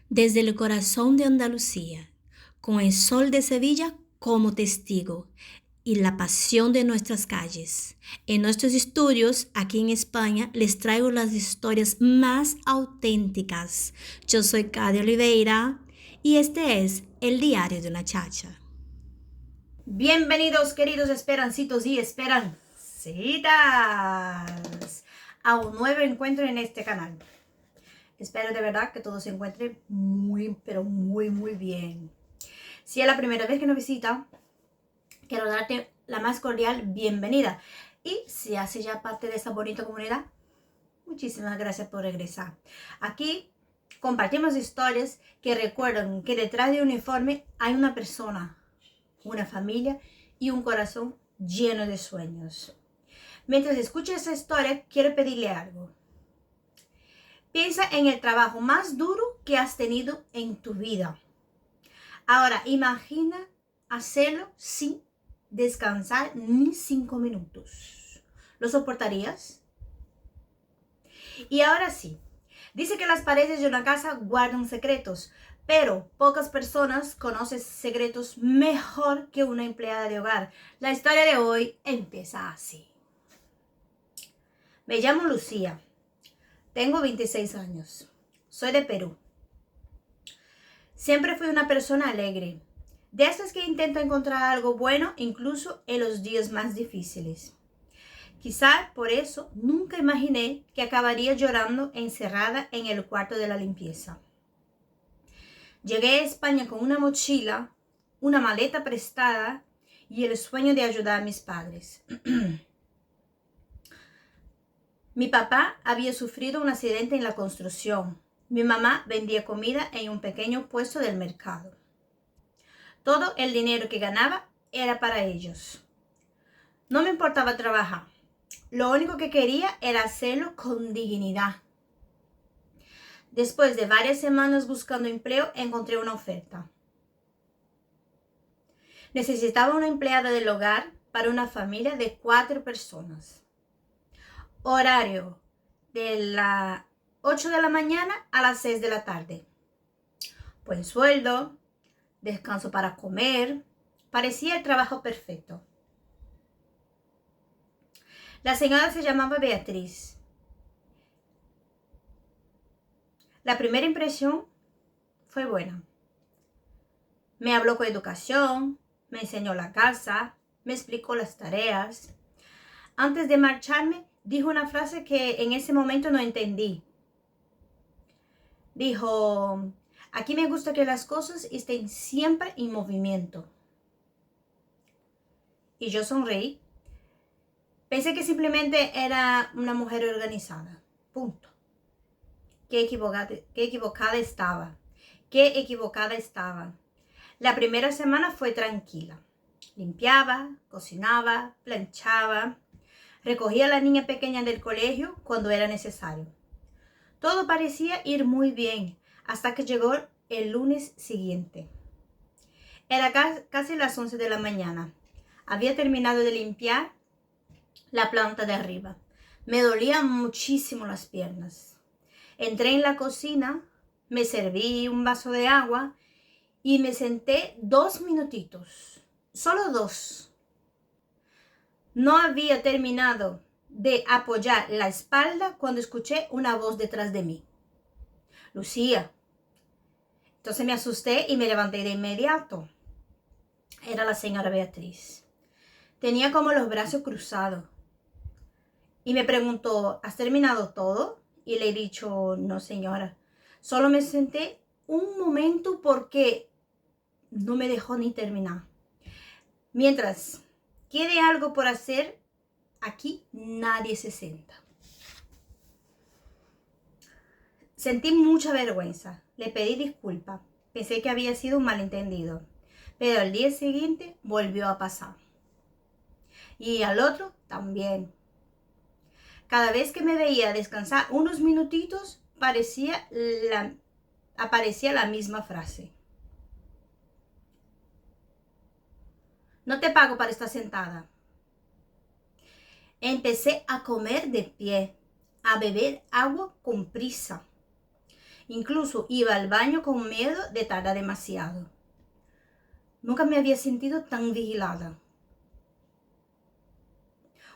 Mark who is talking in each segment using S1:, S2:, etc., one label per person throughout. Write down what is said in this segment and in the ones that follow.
S1: Desde el corazón de Andalucía, con el sol de Sevilla como testigo y la pasión de nuestras calles. En nuestros estudios aquí en España les traigo las historias más auténticas. Yo soy Cadia Oliveira y este es el diario de una chacha.
S2: Bienvenidos, queridos esperancitos y esperancitas, a un nuevo encuentro en este canal. Espero de verdad que todo se encuentre muy, pero muy bien. Si es la primera vez que nos visita, quiero darte la más cordial bienvenida. Y si hace ya parte de esta bonita comunidad, muchísimas gracias por regresar. Aquí compartimos historias que recuerdan que detrás de un uniforme hay una persona, una familia y un corazón lleno de sueños. Mientras escuchas esa historia, quiero pedirle algo. Piensa en el trabajo más duro que has tenido en tu vida. Ahora, imagina hacerlo sin descansar ni 5 minutos. ¿Lo soportarías? Y ahora sí, dice que las paredes de una casa guardan secretos, pero pocas personas conocen secretos mejor que una empleada de hogar. La historia de hoy empieza así. Me llamo Lucía, tengo 26 años, soy de Perú. Siempre fui una persona alegre, de esas que intenta encontrar algo bueno incluso en los días más difíciles. Quizá por eso nunca imaginé que acabaría llorando encerrada en el cuarto de la limpieza. Llegué a España con una mochila, una maleta prestada y el sueño de ayudar a mis padres. Mi papá había sufrido un accidente en la construcción. Mi mamá vendía comida en un pequeño puesto del mercado. Todo el dinero que ganaba era para ellos. No me importaba trabajar. Lo único que quería era hacerlo con dignidad. Después de varias semanas buscando empleo, encontré una oferta. Necesitaba una empleada del hogar para una familia de 4 personas. Horario de las 8 de la mañana a las 6 de la tarde. Buen sueldo, descanso para comer. Parecía el trabajo perfecto. La señora se llamaba Beatriz. La primera impresión fue buena. Me habló con educación, me enseñó la casa, me explicó las tareas. Antes de marcharme, dijo una frase que en ese momento no entendí. Dijo, aquí me gusta que las cosas estén siempre en movimiento. Y yo sonreí. Pensé que simplemente era una mujer organizada. Punto. Qué equivocada estaba. Qué equivocada estaba. La primera semana fue tranquila. Limpiaba, cocinaba, planchaba. Recogía a la niña pequeña del colegio cuando era necesario. Todo parecía ir muy bien hasta que llegó el lunes siguiente. Era casi las 11 de la mañana. Había terminado de limpiar la planta de arriba. Me dolían muchísimo las piernas. Entré en la cocina, me serví un vaso de agua y me senté 2 minutitos. Solo 2. No había terminado de apoyar la espalda cuando escuché una voz detrás de mí. Lucía. Entonces me asusté y me levanté de inmediato. Era la señora Beatriz. Tenía como los brazos cruzados. Y me preguntó, ¿has terminado todo? Y le he dicho, no señora. Solo me senté un momento porque no me dejó ni terminar. Mientras quede algo por hacer, aquí nadie se sienta. Sentí mucha vergüenza. Le pedí disculpas. Pensé que había sido un malentendido. Pero al día siguiente volvió a pasar. Y al otro también. Cada vez que me veía descansar unos minutitos, aparecía la misma frase. No te pago para estar sentada. Empecé a comer de pie, a beber agua con prisa. Incluso iba al baño con miedo de tardar demasiado. Nunca me había sentido tan vigilada.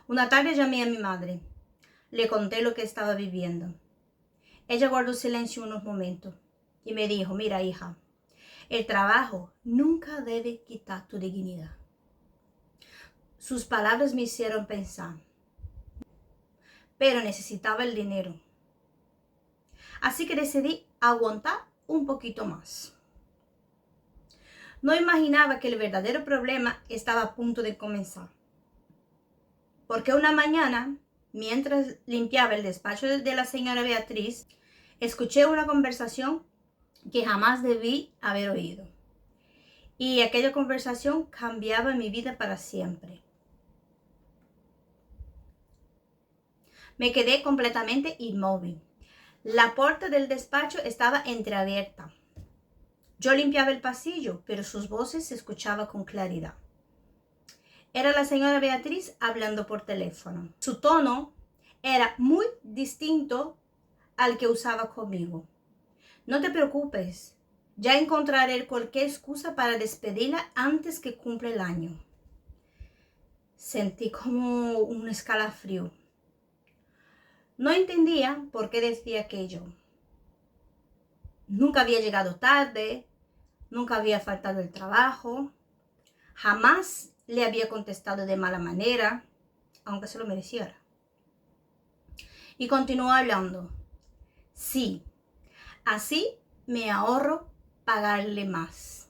S2: Una tarde llamé a mi madre. Le conté lo que estaba viviendo. Ella guardó silencio unos momentos y me dijo, mira hija, el trabajo nunca debe quitar tu dignidad. Sus palabras me hicieron pensar, pero necesitaba el dinero. Así que decidí aguantar un poquito más. No imaginaba que el verdadero problema estaba a punto de comenzar. Porque una mañana, mientras limpiaba el despacho de la señora Beatriz, escuché una conversación que jamás debí haber oído. Y aquella conversación cambiaba mi vida para siempre. Me quedé completamente inmóvil. La puerta del despacho estaba entreabierta. Yo limpiaba el pasillo, pero sus voces se escuchaban con claridad. Era la señora Beatriz hablando por teléfono. Su tono era muy distinto al que usaba conmigo. No te preocupes, ya encontraré cualquier excusa para despedirla antes que cumpla el año. Sentí como un escalofrío. No entendía por qué decía aquello. Nunca había llegado tarde, nunca había faltado el trabajo, jamás le había contestado de mala manera, aunque se lo mereciera. Y continuó hablando. Sí, así me ahorro pagarle más.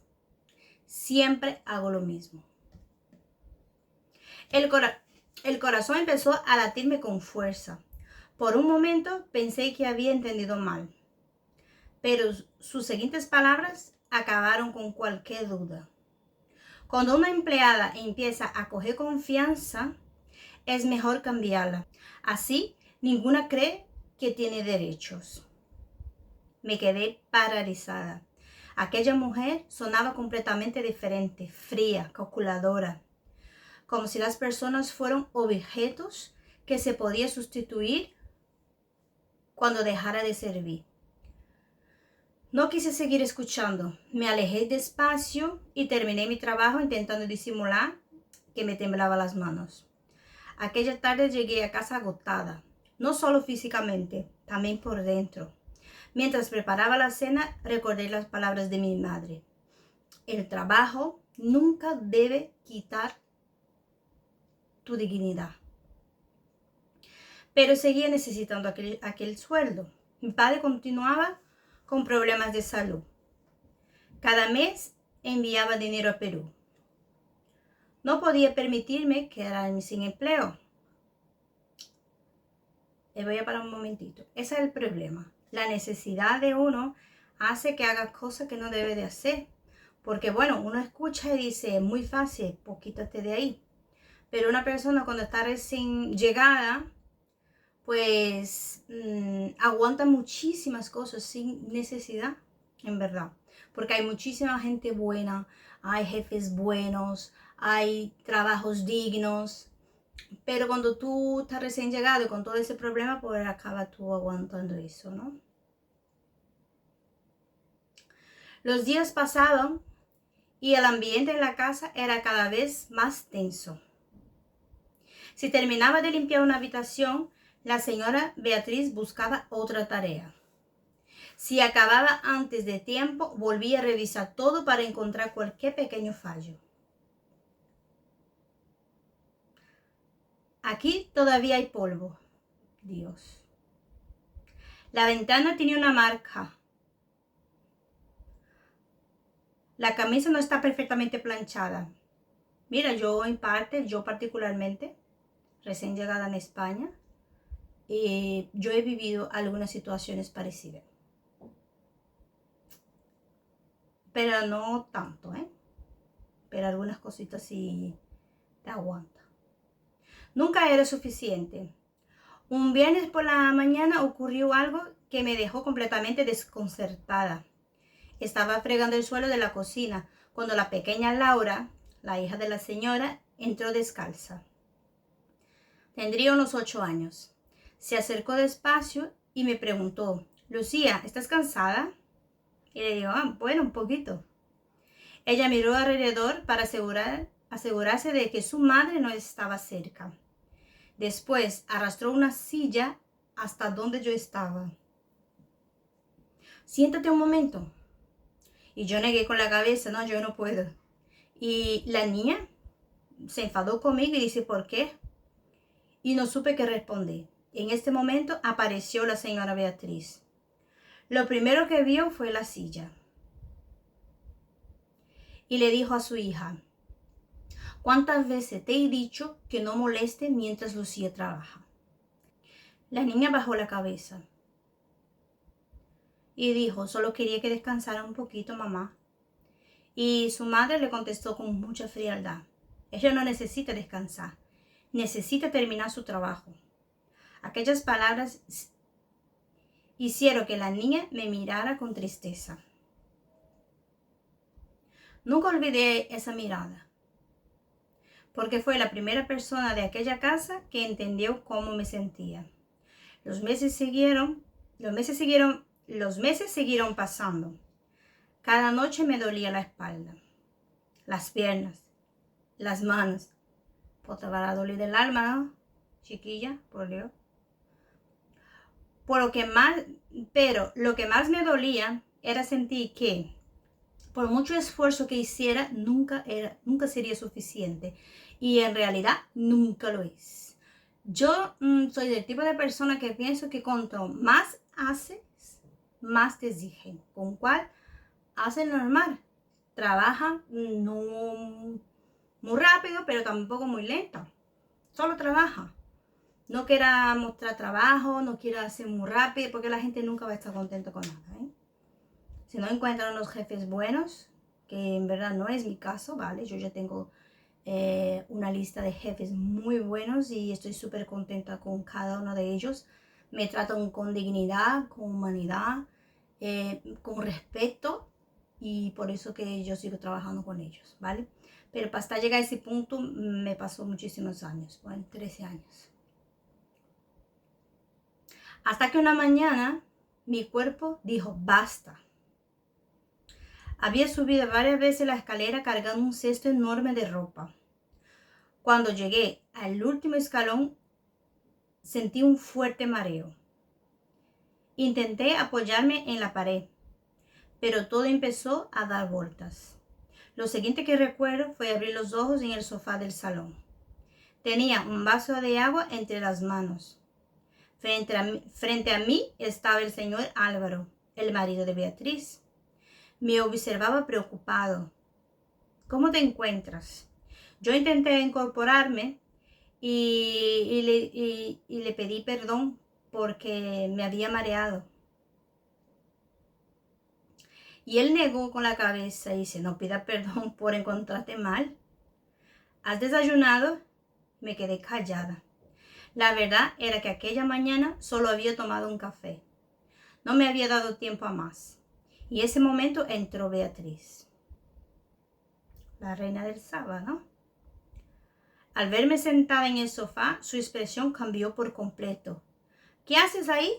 S2: Siempre hago lo mismo. El corazón empezó a latirme con fuerza. Por un momento pensé que había entendido mal, pero sus siguientes palabras acabaron con cualquier duda. Cuando una empleada empieza a coger confianza, es mejor cambiarla. Así, ninguna cree que tiene derechos. Me quedé paralizada. Aquella mujer sonaba completamente diferente, fría, calculadora, como si las personas fueran objetos que se podía sustituir cuando dejara de servir. No quise seguir escuchando. Me alejé despacio y terminé mi trabajo intentando disimular que me temblaban las manos. Aquella tarde llegué a casa agotada, no solo físicamente, también por dentro. Mientras preparaba la cena, recordé las palabras de mi madre. El trabajo nunca debe quitar tu dignidad. Pero seguía necesitando aquel sueldo. Mi padre continuaba con problemas de salud. Cada mes enviaba dinero a Perú. No podía permitirme quedarme sin empleo. Voy a parar un momentito. Ese es el problema. La necesidad de uno hace que haga cosas que no debe de hacer. Porque bueno, uno escucha y dice, es muy fácil, pues quítate de ahí. Pero una persona cuando está recién llegada, pues aguanta muchísimas cosas sin necesidad, en verdad. Porque hay muchísima gente buena, hay jefes buenos, hay trabajos dignos. Pero cuando tú estás recién llegado y con todo ese problema, pues acaba tú aguantando eso, ¿no? Los días pasaban y el ambiente en la casa era cada vez más tenso. Si terminaba de limpiar una habitación, la señora Beatriz buscaba otra tarea. Si acababa antes de tiempo, volvía a revisar todo para encontrar cualquier pequeño fallo. Aquí todavía hay polvo. Dios. La ventana tenía una marca. La camisa no está perfectamente planchada. Mira, yo particularmente, recién llegada en España, yo he vivido algunas situaciones parecidas. Pero no tanto, Pero algunas cositas sí te aguantan. Nunca era suficiente. Un viernes por la mañana ocurrió algo que me dejó completamente desconcertada. Estaba fregando el suelo de la cocina cuando la pequeña Laura, la hija de la señora, entró descalza. Tendría unos 8 años. Se acercó despacio y me preguntó, Lucía, ¿estás cansada? Y le digo, bueno, un poquito. Ella miró alrededor para asegurarse de que su madre no estaba cerca. Después arrastró una silla hasta donde yo estaba. Siéntate un momento. Y yo negué con la cabeza, no, yo no puedo. Y la niña se enfadó conmigo y dice, ¿por qué? Y no supe qué responder. En este momento apareció la señora Beatriz. Lo primero que vio fue la silla. Y le dijo a su hija, ¿cuántas veces te he dicho que no moleste mientras Lucía trabaja? La niña bajó la cabeza y dijo, solo quería que descansara un poquito, mamá. Y su madre le contestó con mucha frialdad, ella no necesita descansar, necesita terminar su trabajo. Aquellas palabras hicieron que la niña me mirara con tristeza. Nunca olvidé esa mirada, porque fue la primera persona de aquella casa que entendió cómo me sentía. Los meses siguieron pasando. Cada noche me dolía la espalda, las piernas, las manos. Pues te va a doler el alma, ¿no? Chiquilla, por Dios. Pero lo que más me dolía era sentir que por mucho esfuerzo que hiciera, nunca sería suficiente. Y en realidad nunca lo es. Yo soy del tipo de persona que pienso que cuanto más haces, más te exigen. Con cual hacen normal. Trabaja no muy rápido, pero tampoco muy lento. Solo trabaja. No quiera mostrar trabajo, no quiera hacer muy rápido, porque la gente nunca va a estar contenta con nada, ¿eh? Si no encuentran unos jefes buenos, que en verdad no es mi caso, ¿vale? Yo ya tengo una lista de jefes muy buenos y estoy súper contenta con cada uno de ellos. Me tratan con dignidad, con humanidad, con respeto, y por eso que yo sigo trabajando con ellos, ¿vale? Pero hasta llegar a ese punto me pasó muchísimos años, bueno, 13 años. Hasta que una mañana mi cuerpo dijo, basta. Había subido varias veces la escalera cargando un cesto enorme de ropa. Cuando llegué al último escalón, sentí un fuerte mareo. Intenté apoyarme en la pared, pero todo empezó a dar vueltas. Lo siguiente que recuerdo fue abrir los ojos en el sofá del salón. Tenía un vaso de agua entre las manos. Frente a mí estaba el señor Álvaro, el marido de Beatriz. Me observaba preocupado. ¿Cómo te encuentras? Yo intenté incorporarme y le pedí perdón porque me había mareado. Y él negó con la cabeza y dice, no pida perdón por encontrarte mal. ¿Has desayunado? Me quedé callada. La verdad era que aquella mañana solo había tomado un café. No me había dado tiempo a más. Y ese momento entró Beatriz, la reina del sábado, ¿no? Al verme sentada en el sofá, su expresión cambió por completo. ¿Qué haces ahí?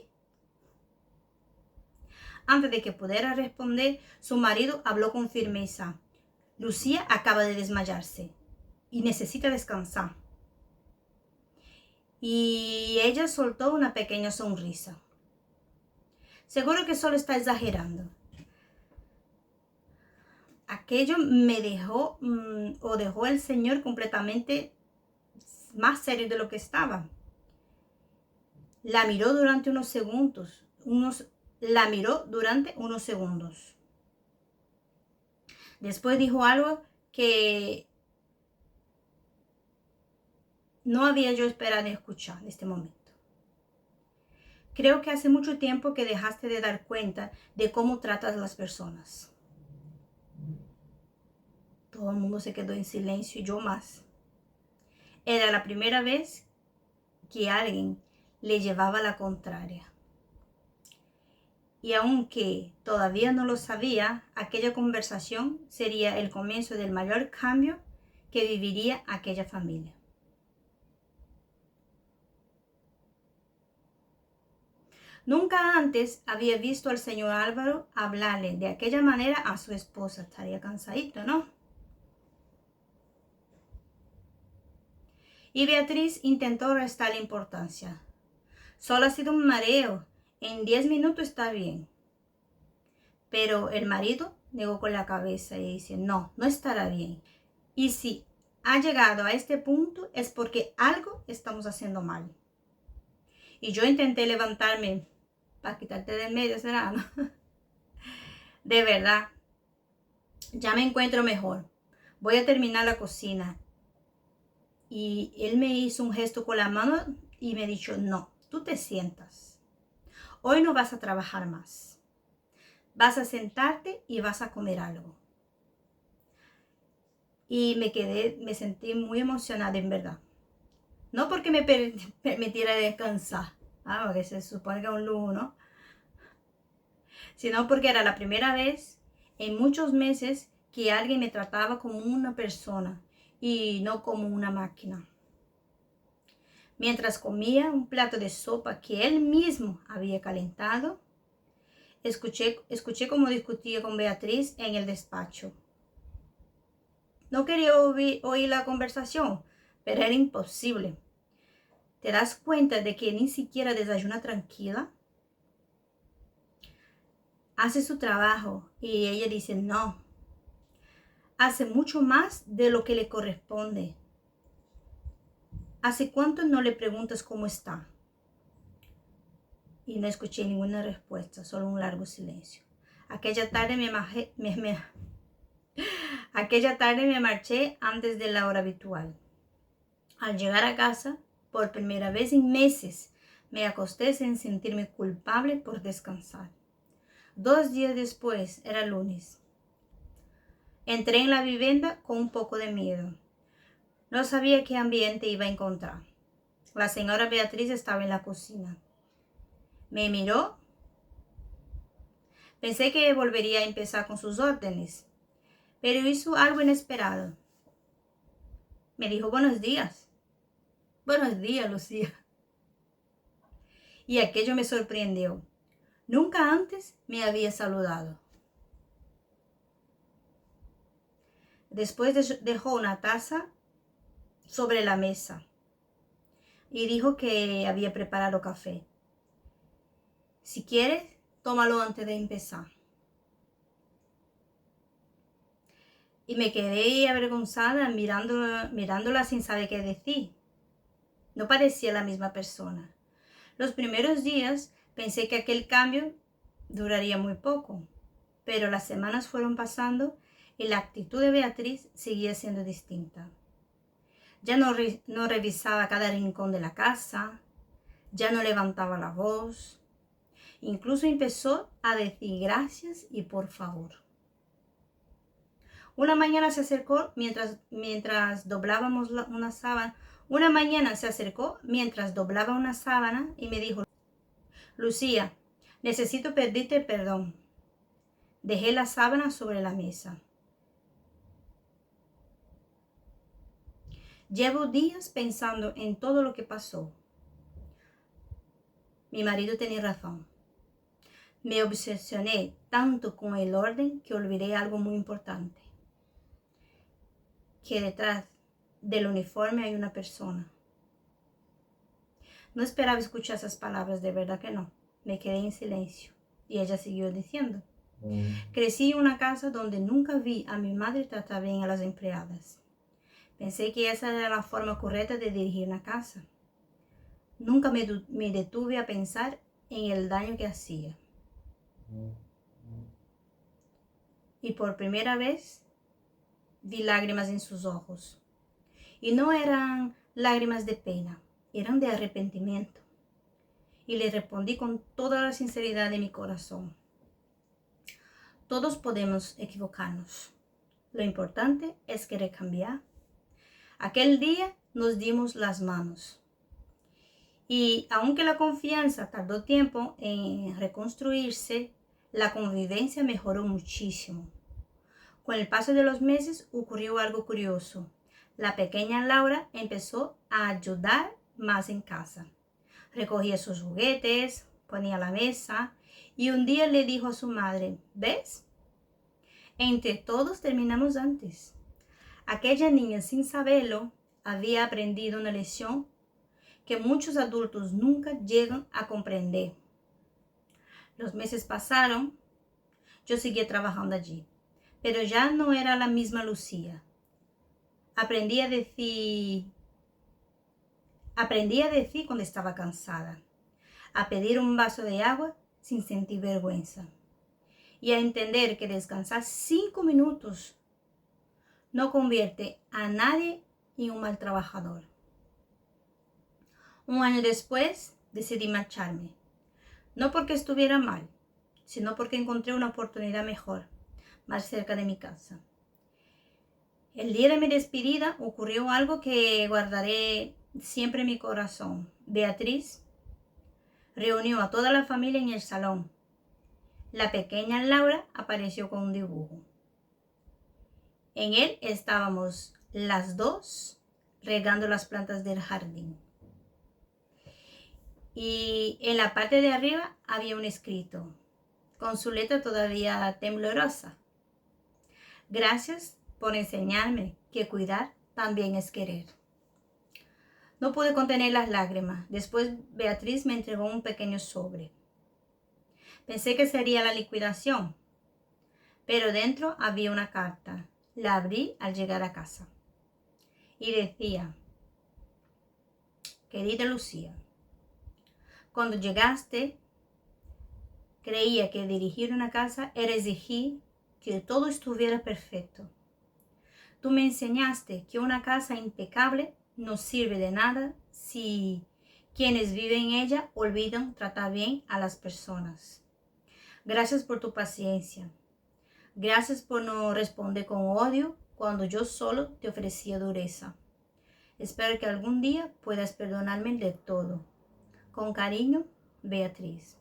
S2: Antes de que pudiera responder, su marido habló con firmeza. Lucía acaba de desmayarse y necesita descansar. Y ella soltó una pequeña sonrisa. Seguro que solo está exagerando. Aquello me dejó el Señor completamente más serio de lo que estaba. La miró durante unos segundos. Después dijo algo que no había yo esperado escuchar en este momento. Creo que hace mucho tiempo que dejaste de dar cuenta de cómo tratas a las personas. Todo el mundo se quedó en silencio y yo más. Era la primera vez que alguien le llevaba la contraria. Y aunque todavía no lo sabía, aquella conversación sería el comienzo del mayor cambio que viviría aquella familia. Nunca antes había visto al señor Álvaro hablarle de aquella manera a su esposa. Estaría cansadito, ¿no? Y Beatriz intentó restarle importancia. Solo ha sido un mareo. En 10 minutos está bien. Pero el marido negó con la cabeza y dice, no, no estará bien. Y si ha llegado a este punto es porque algo estamos haciendo mal. Y yo intenté levantarme para quitarte del medio, ¿será? ¿No? De verdad, ya me encuentro mejor. Voy a terminar la cocina. Y él me hizo un gesto con la mano y me dijo, no, tú te sientas. Hoy no vas a trabajar más. Vas a sentarte y vas a comer algo. Y me sentí muy emocionada en verdad. No porque me permitiera descansar, porque se supone que es un lujo, ¿no? Sino porque era la primera vez en muchos meses que alguien me trataba como una persona y no como una máquina. Mientras comía un plato de sopa que él mismo había calentado, escuché cómo discutía con Beatriz en el despacho. No quería oír la conversación, pero era imposible. ¿Te das cuenta de que ni siquiera desayuna tranquila? Hace su trabajo y ella dice no. Hace mucho más de lo que le corresponde. ¿Hace cuánto no le preguntas cómo está? Y no escuché ninguna respuesta, solo un largo silencio. Aquella tarde me marché antes de la hora habitual. Al llegar a casa, por primera vez en meses, me acosté sin sentirme culpable por descansar. 2 días después, era lunes. Entré en la vivienda con un poco de miedo. No sabía qué ambiente iba a encontrar. La señora Beatriz estaba en la cocina. Me miró. Pensé que volvería a empezar con sus órdenes, pero hizo algo inesperado. Me dijo buenos días. Buenos días, Lucía. Y aquello me sorprendió. Nunca antes me había saludado. Después dejó una taza sobre la mesa y dijo que había preparado café. Si quieres, tómalo antes de empezar. Y me quedé avergonzada mirándola sin saber qué decir. No parecía la misma persona. Los primeros días pensé que aquel cambio duraría muy poco, pero las semanas fueron pasando y la actitud de Beatriz seguía siendo distinta. Ya no revisaba cada rincón de la casa, ya no levantaba la voz. Incluso empezó a decir gracias y por favor. Una mañana se acercó mientras doblábamos una sábana. Una mañana se acercó mientras doblaba una sábana y me dijo, Lucía, necesito pedirte perdón. Dejé la sábana sobre la mesa. Llevo días pensando en todo lo que pasó. Mi marido tenía razón. Me obsesioné tanto con el orden que olvidé algo muy importante. Que detrás del uniforme hay una persona. No esperaba escuchar esas palabras, de verdad que no. Me quedé en silencio y ella siguió diciendo. Crecí en una casa donde nunca vi a mi madre tratar bien a las empleadas. Pensé que esa era la forma correcta de dirigir una casa. Nunca me detuve a pensar en el daño que hacía. Y por primera vez vi lágrimas en sus ojos. Y no eran lágrimas de pena, eran de arrepentimiento. Y le respondí con toda la sinceridad de mi corazón. Todos podemos equivocarnos. Lo importante es querer cambiar. Aquel día nos dimos las manos. Y aunque la confianza tardó tiempo en reconstruirse, la convivencia mejoró muchísimo. Con el paso de los meses ocurrió algo curioso. La pequeña Laura empezó a ayudar más en casa. Recogía sus juguetes, ponía la mesa y un día le dijo a su madre, ¿ves? Entre todos terminamos antes. Aquella niña, sin saberlo, había aprendido una lección que muchos adultos nunca llegan a comprender. Los meses pasaron, yo seguía trabajando allí, pero ya no era la misma Lucía. Aprendí a decir cuando estaba cansada, a pedir un vaso de agua sin sentir vergüenza y a entender que descansar 5 minutos no convierte a nadie en un mal trabajador. Un año después decidí marcharme, no porque estuviera mal, sino porque encontré una oportunidad mejor, más cerca de mi casa. El día de mi despedida ocurrió algo que guardaré siempre en mi corazón. Beatriz reunió a toda la familia en el salón. La pequeña Laura apareció con un dibujo. En él estábamos las dos regando las plantas del jardín. Y en la parte de arriba había un escrito, con su letra todavía temblorosa. Gracias por enseñarme que cuidar también es querer. No pude contener las lágrimas. Después Beatriz me entregó un pequeño sobre. Pensé que sería la liquidación, pero dentro había una carta. La abrí al llegar a casa y decía, querida Lucía, cuando llegaste creía que dirigir una casa era exigir que todo estuviera perfecto. Tú me enseñaste que una casa impecable no sirve de nada si quienes viven en ella olvidan tratar bien a las personas. Gracias por tu paciencia. Gracias por no responder con odio cuando yo solo te ofrecía dureza. Espero que algún día puedas perdonarme de todo. Con cariño, Beatriz.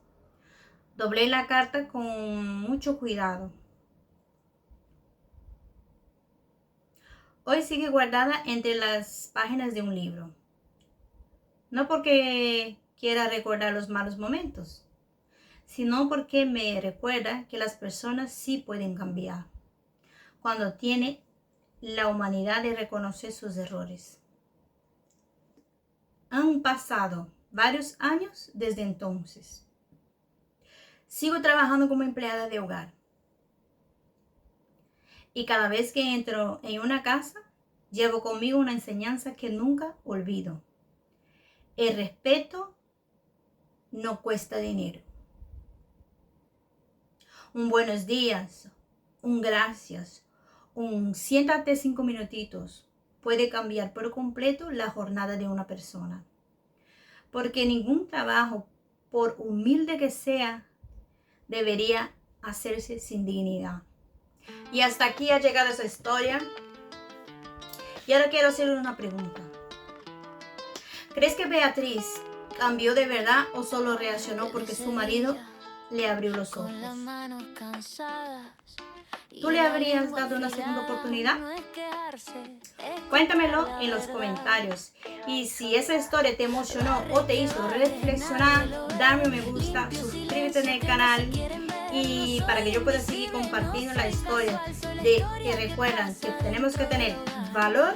S2: Doblé la carta con mucho cuidado. Hoy sigue guardada entre las páginas de un libro. No porque quiera recordar los malos momentos, sino porque me recuerda que las personas sí pueden cambiar cuando tienen la humanidad de reconocer sus errores. Han pasado varios años desde entonces. Sigo trabajando como empleada de hogar. Y cada vez que entro en una casa, llevo conmigo una enseñanza que nunca olvido. El respeto no cuesta dinero. Un buenos días, un gracias, un siéntate 5 minutitos puede cambiar por completo la jornada de una persona. Porque ningún trabajo, por humilde que sea, debería hacerse sin dignidad. Y hasta aquí ha llegado esa historia. Y ahora quiero hacerle una pregunta. ¿Crees que Beatriz cambió de verdad o solo reaccionó porque su marido le abrió los ojos? ¿Tú le habrías dado una segunda oportunidad? Cuéntamelo en los comentarios. Y si esa historia te emocionó o te hizo reflexionar, dame un me gusta, suscríbete en el canal y para que yo pueda seguir compartiendo la historia de que recuerdan que tenemos que tener valor,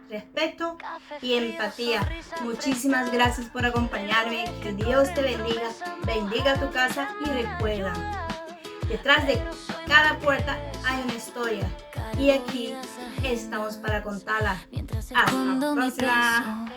S2: respeto y empatía. Muchísimas gracias por acompañarme. Que Dios te bendiga, bendiga tu casa y recuerda, detrás de cada puerta hay una historia y aquí estamos para contarla. Hasta la próxima.